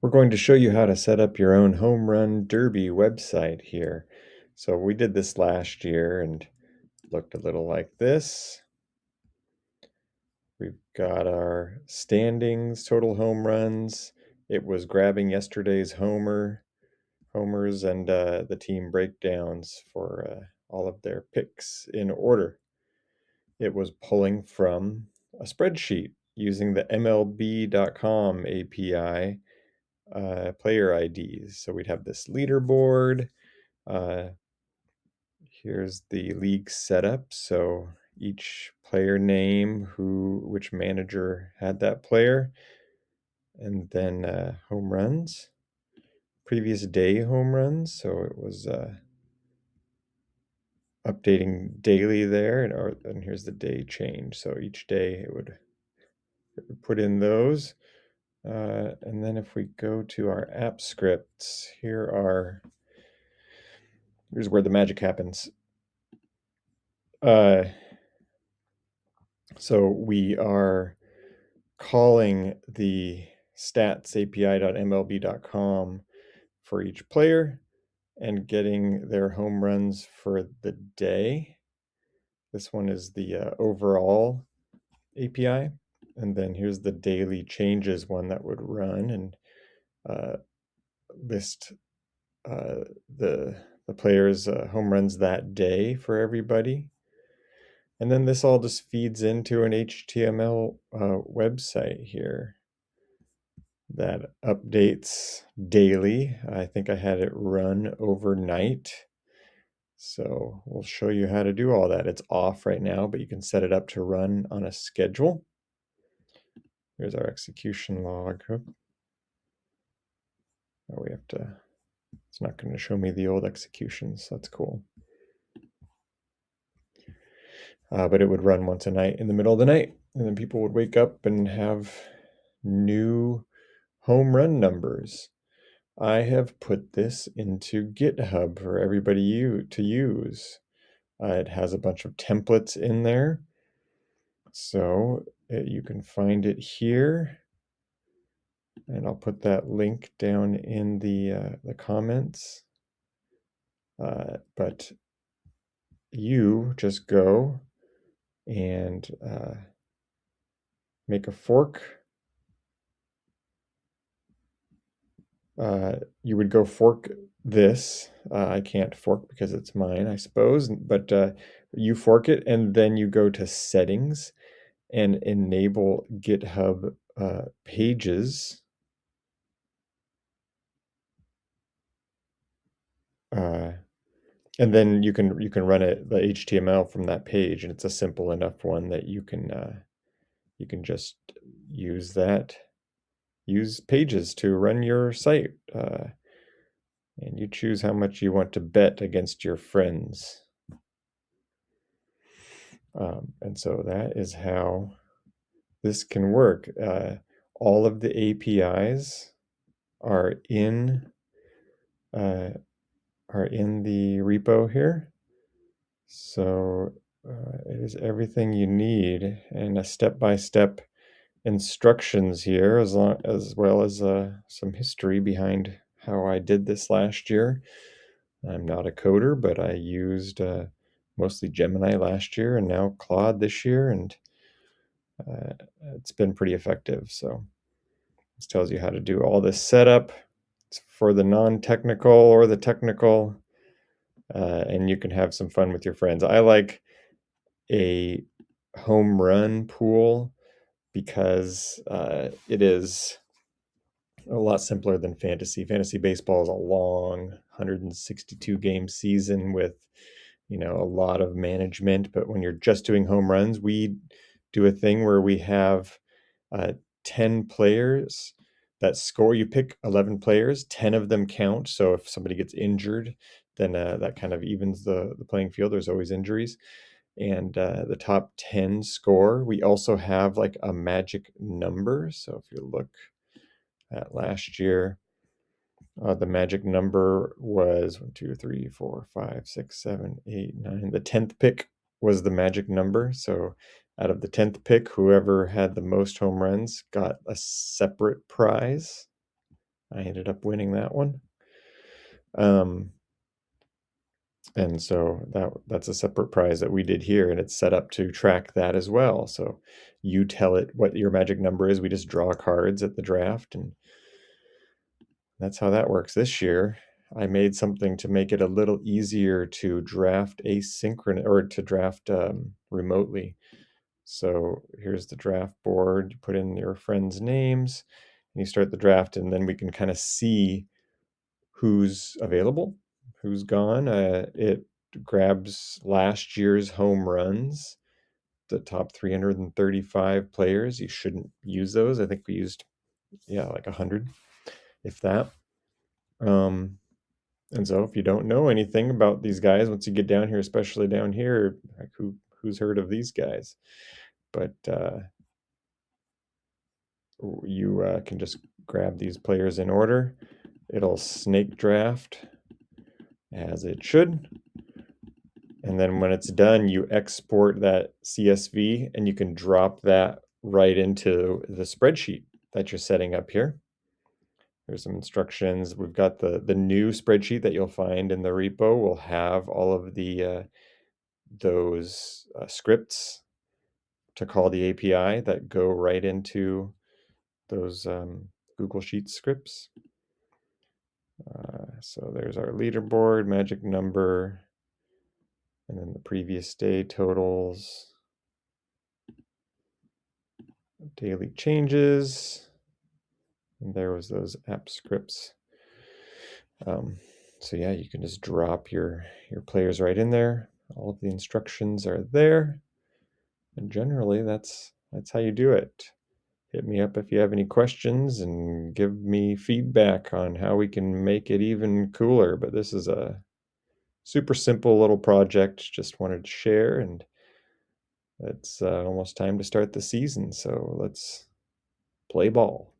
We're going to show you how to set up your own home run derby website here. So we did this last year and looked a little like this. We've got our standings, total home runs. It was grabbing yesterday's homers and the team breakdowns for all of their picks in order. It was pulling from a spreadsheet using the MLB.com API player IDs. So we'd have this leaderboard. Here's the league setup. So each player name, which manager had that player, and then home runs, previous day home runs. So it was updating daily there, and here's the day change. So each day it would put in those. And then if we go to our app scripts, here's where the magic happens. So we are calling the stats api.mlb.com for each player and getting their home runs for the day. This one is the overall API. And then here's the daily changes one that would run and list the players' home runs that day for everybody. And then this all just feeds into an HTML website here that updates daily. I think I had it run overnight. So we'll show you how to do all that. It's off right now, but you can set it up to run on a schedule. Here's our execution log. Oh, it's not going to show me the old executions. That's cool. But it would run once a night in the middle of the night, and then people would wake up and have new home run numbers. I have put this into GitHub for everybody to use. It has a bunch of templates in there, so you can find it here, and I'll put that link down in the comments. But you just go and make a fork. You would go fork this. I can't fork because it's mine, I suppose, but you fork it and then you go to settings and enable GitHub pages. And then you can run it, the HTML from that page, and it's a simple enough one that you can just use pages to run your site. And you choose how much you want to bet against your friends. And so that is how this can work. All of the APIs are in the repo here. So it is everything you need, and a step-by-step instructions here, as well as some history behind how I did this last year. I'm not a coder, but I used mostly Gemini last year and now Claude this year, and it's been pretty effective. So this tells you how to do all this setup. It's for the non-technical or the technical, and you can have some fun with your friends. I like a home run pool because it is a lot simpler than fantasy. Fantasy baseball is a long 162 game season with a lot of management. But when you're just doing home runs, we do a thing where we have 10 players that score. You pick 11 players, 10 of them count. So if somebody gets injured, then that kind of evens the playing field. There's always injuries. And the top 10 score. We also have like a magic number. So if you look at last year, the magic number was 1, 2, 3, 4, 5, 6, 7, 8, 9. The 10th pick was the magic number. So out of the 10th pick, whoever had the most home runs got a separate prize. I ended up winning that one. And so that's a separate prize that we did here, and it's set up to track that as well. So you tell it what your magic number is. We just draw cards at the draft, and that's how that works. This year, I made something to make it a little easier to draft asynchronous or to draft remotely. So here's the draft board. You put in your friends' names, and you start the draft, and then we can kind of see who's available, who's gone. It grabs last year's home runs, the top 335 players. You shouldn't use those. I think we used, like 100, if that. And so if you don't know anything about these guys, once you get down here, especially down here, like who's heard of these guys? But you can just grab these players in order. It'll snake draft as it should. And then when it's done, you export that CSV and you can drop that right into the spreadsheet that you're setting up here. There's some instructions. We've got the new spreadsheet that you'll find in the repo will have all of the those scripts to call the API that go right into those Google Sheets scripts. So there's our leaderboard, magic number, and then the previous day totals, daily changes, and there was those app scripts. So yeah, you can just drop your players right in there. All of the instructions are there, and generally that's how you do it. Hit me up if you have any questions and give me feedback on how we can make it even cooler. But this is a super simple little project, just wanted to share, and it's almost time to start the season, so let's play ball.